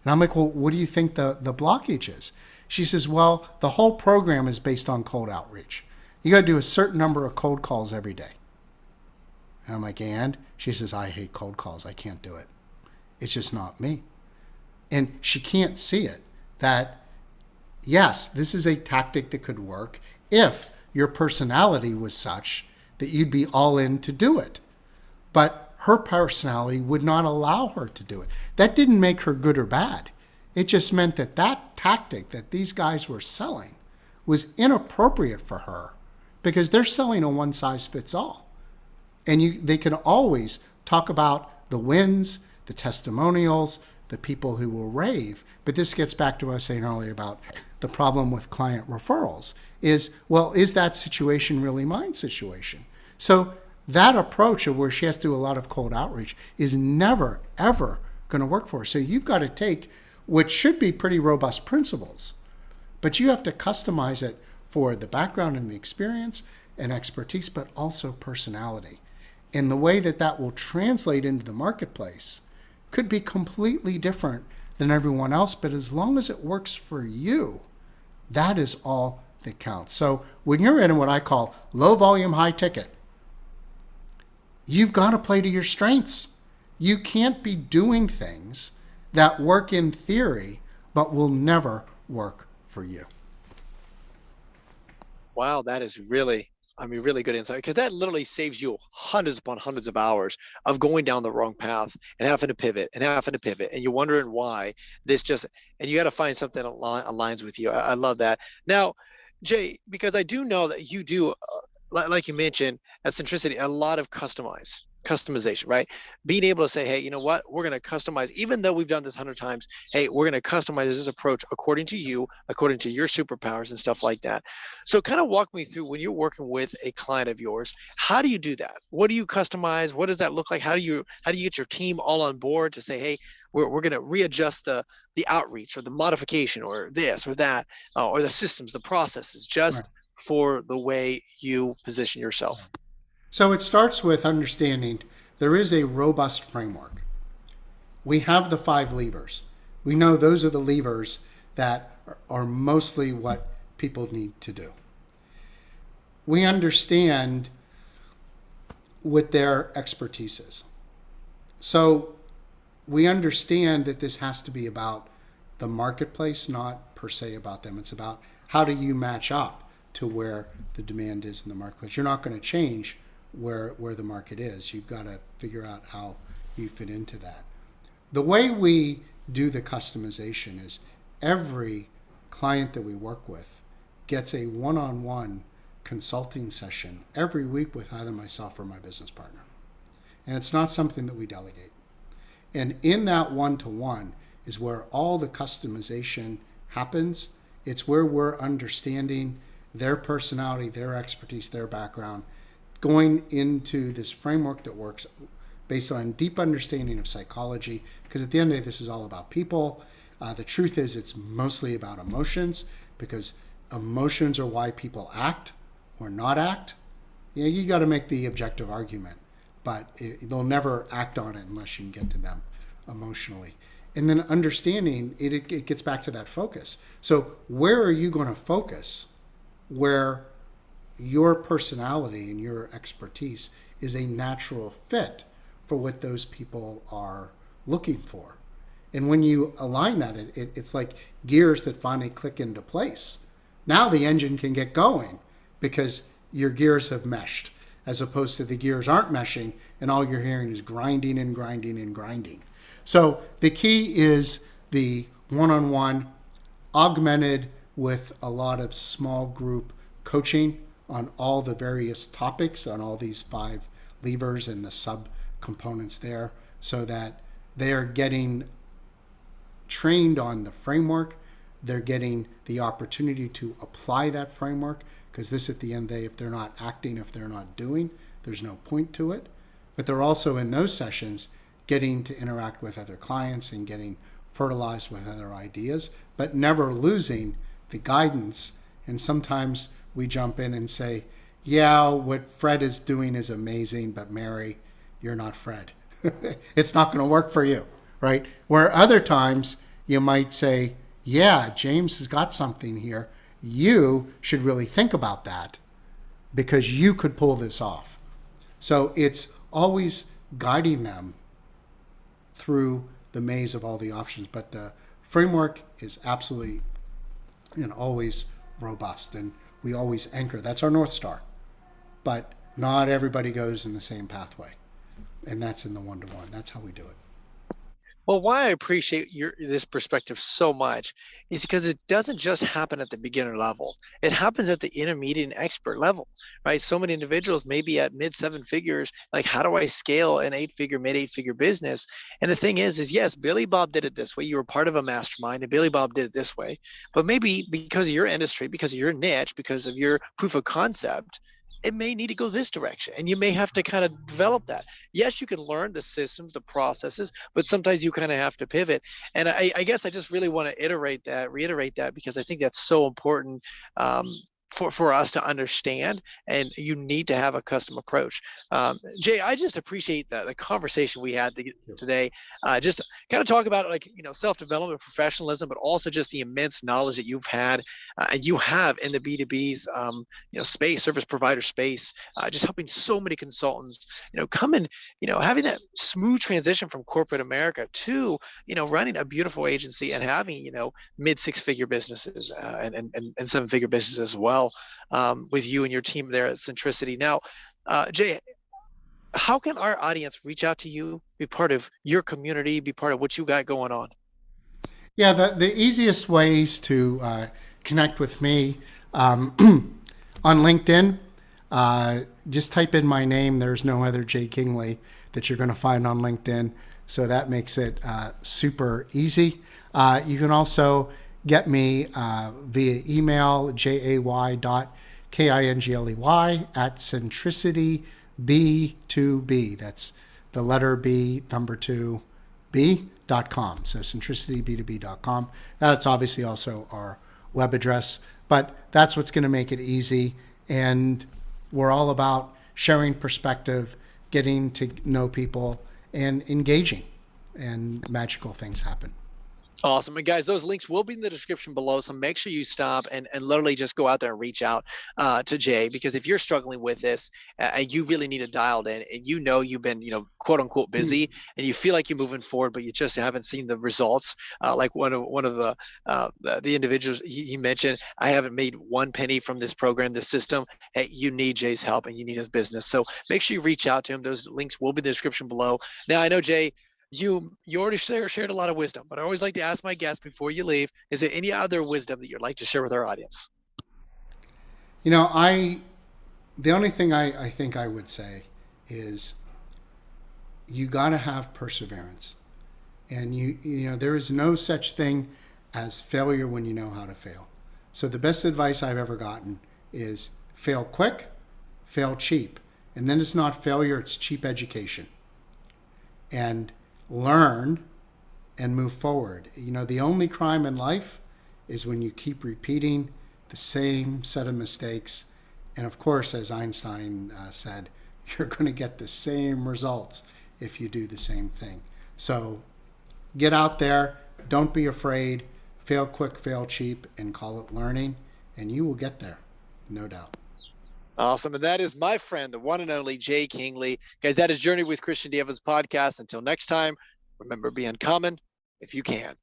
And I'm like, well, what do you think the blockage is? She says, well, the whole program is based on cold outreach. You got to do a certain number of cold calls every day. And I'm like, and? She says, I hate cold calls. I can't do it. It's just not me. And she can't see it, that yes, this is a tactic that could work if your personality was such that you'd be all in to do it. But her personality would not allow her to do it. That didn't make her good or bad. It just meant that that tactic that these guys were selling was inappropriate for her, because they're selling a one size fits all. And they can always talk about the wins, the testimonials, the people who will rave. But this gets back to what I was saying earlier about the problem with client referrals is, well, is that situation really my situation? So that approach of where she has to do a lot of cold outreach is never, ever going to work for her. So you've got to take what should be pretty robust principles, but you have to customize it for the background and the experience and expertise, but also personality. And the way that that will translate into the marketplace could be completely different than everyone else, but as long as it works for you, that is all that counts. So when you're in what I call low volume, high ticket, you've got to play to your strengths. You can't be doing things that work in theory, but will never work for you. Wow, that is really, really good insight, because that literally saves you hundreds upon hundreds of hours of going down the wrong path and having to pivot and having to pivot. And you're wondering why this just, and you got to find something that aligns with you. I love that. Now, Jay, because I do know that you do, like you mentioned, at Centricity, a lot of customization, right? Being able to say, hey, you know what, we're going to customize, even though we've done this 100 times. Hey, we're going to customize this approach according to you, according to your superpowers and stuff like that. So kind of walk me through, when you're working with a client of yours, how do you do that? What do you customize? What does that look like? How do you get your team all on board to say, hey, we're going to readjust the outreach or the modification or this or that, or the systems, the processes, Right. just for the way you position yourself? So it starts with understanding there is a robust framework. We have the 5 levers. We know those are the levers that are mostly what people need to do. We understand what their expertise is. So we understand that this has to be about the marketplace, not per se about them. It's about how do you match up to where the demand is in the marketplace. You're not going to change where the market is. You've got to figure out how you fit into that. The way we do the customization is every client that we work with gets a one-on-one consulting session every week with either myself or my business partner. And it's not something that we delegate. And in that one-to-one is where all the customization happens. It's where we're understanding their personality, their expertise, their background, going into this framework that works based on deep understanding of psychology, because at the end of the day, this is all about people. The truth is it's mostly about emotions, because emotions are why people act or not act. You got to make the objective argument, but they'll never act on it unless you can get to them emotionally. And then understanding it gets back to that focus. So where are you going to focus where your personality and your expertise is a natural fit for what those people are looking for? And when you align that, it's like gears that finally click into place. Now the engine can get going because your gears have meshed, as opposed to the gears aren't meshing and all you're hearing is grinding and grinding and grinding. So the key is the one-on-one, augmented with a lot of small group coaching on all the various topics, on all these 5 levers and the sub components there, so that they are getting trained on the framework. They're getting the opportunity to apply that framework, because this, at the end of the day, if they're not acting, if they're not doing, there's no point to it. But they're also in those sessions getting to interact with other clients and getting fertilized with other ideas, but never losing the guidance. And sometimes we jump in and say, yeah, what Fred is doing is amazing, but Mary, you're not Fred. It's not going to work for you, right? Where other times you might say, yeah, James has got something here. You should really think about that because you could pull this off. So it's always guiding them through the maze of all the options. But the framework is absolutely and always robust, and we always anchor. That's our North Star. But not everybody goes in the same pathway. And that's in the one-to-one. That's how we do it. Well, why I appreciate this perspective so much is because it doesn't just happen at the beginner level. It happens at the intermediate and expert level, right? So many individuals may be at mid 7 figures. Like, how do I scale an 8-figure, mid 8-figure business? And the thing is yes, Billy Bob did it this way. You were part of a mastermind, and Billy Bob did it this way. But maybe because of your industry, because of your niche, because of your proof of concept, it may need to go this direction, and you may have to kind of develop that. Yes, you can learn the systems, the processes, but sometimes you kind of have to pivot. And I guess I just really want to reiterate that, because I think that's so important, for us to understand, and you need to have a custom approach. Jay, I just appreciate the conversation we had today. Just kind of talk about, like, self-development, professionalism, but also just the immense knowledge that you've had, and you have in the B2B's, space, service provider space, just helping so many consultants, come in, having that smooth transition from corporate America to, running a beautiful agency and having, mid 6-figure businesses, and 7-figure businesses as well, with you and your team there at Centricity. Now, Jay, how can our audience reach out to you, be part of your community, be part of what you got going on? Yeah, the easiest ways to connect with me, on LinkedIn, Just type in my name. There's no other Jay Kingley that you're going to find on LinkedIn. So that makes it super easy. You can also get me via email, jay.kingley@centricityb2b. That's the letter B, number 2, b.com. So centricityb2b.com. That's obviously also our web address, but that's what's going to make it easy. And we're all about sharing perspective, getting to know people, and engaging, and magical things happen. Awesome. And guys, those links will be in the description below. So make sure you stop and literally just go out there and reach out to Jay, because if you're struggling with this and you really need it dialed in, and you've been, quote unquote busy, and you feel like you're moving forward, but you just haven't seen the results. Like one of the individuals he mentioned, I haven't made one penny from this program, this system. Hey, you need Jay's help and you need his business. So make sure you reach out to him. Those links will be in the description below. Now, I know, Jay, you already shared a lot of wisdom, but I always like to ask my guests before you leave, is there any other wisdom that you'd like to share with our audience? The only thing I think I would say is you got to have perseverance. And there is no such thing as failure when you know how to fail. So the best advice I've ever gotten is fail quick, fail cheap. And then it's not failure, it's cheap education. And learn and move forward. The only crime in life is when you keep repeating the same set of mistakes. And of course, as Einstein said, you're going to get the same results if you do the same thing. So get out there, don't be afraid, fail quick, fail cheap, and call it learning, and you will get there, no doubt. Awesome. And that is my friend, the one and only Jay Kingley. Guys, that is Journey with Christian D. Evans podcast. Until next time, remember, be uncommon if you can.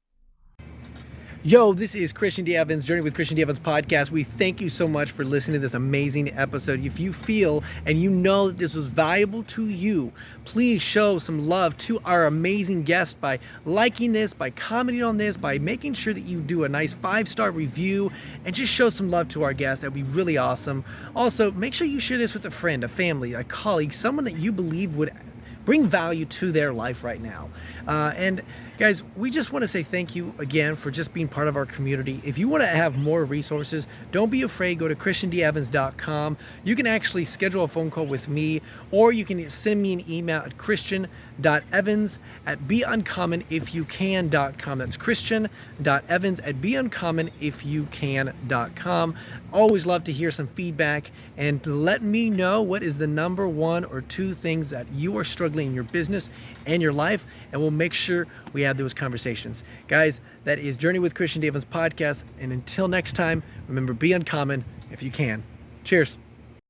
Yo, this is Christian D. Evans, Journey with Christian D. Evans podcast. We thank you so much for listening to this amazing episode. If you feel and you know that this was valuable to you, please show some love to our amazing guest by liking this, by commenting on this, by making sure that you do a nice 5-star review, and just show some love to our guest. That'd be really awesome. Also, make sure you share this with a friend, a family, a colleague, someone that you believe would bring value to their life right now. And guys, we just want to say thank you again for just being part of our community. If you want to have more resources, don't be afraid. Go to christiandevans.com. You can actually schedule a phone call with me, or you can send me an email at christian.evans@beuncommonifyoucan.com. That's christian.evans@beuncommonifyoucan.com. Always love to hear some feedback, and let me know what is the number 1 or 2 things that you are struggling in your business and your life, and we'll make sure we have those conversations. Guys, that is Journey with Christian D. Evans podcast, and until next time, remember, be uncommon if you can. Cheers.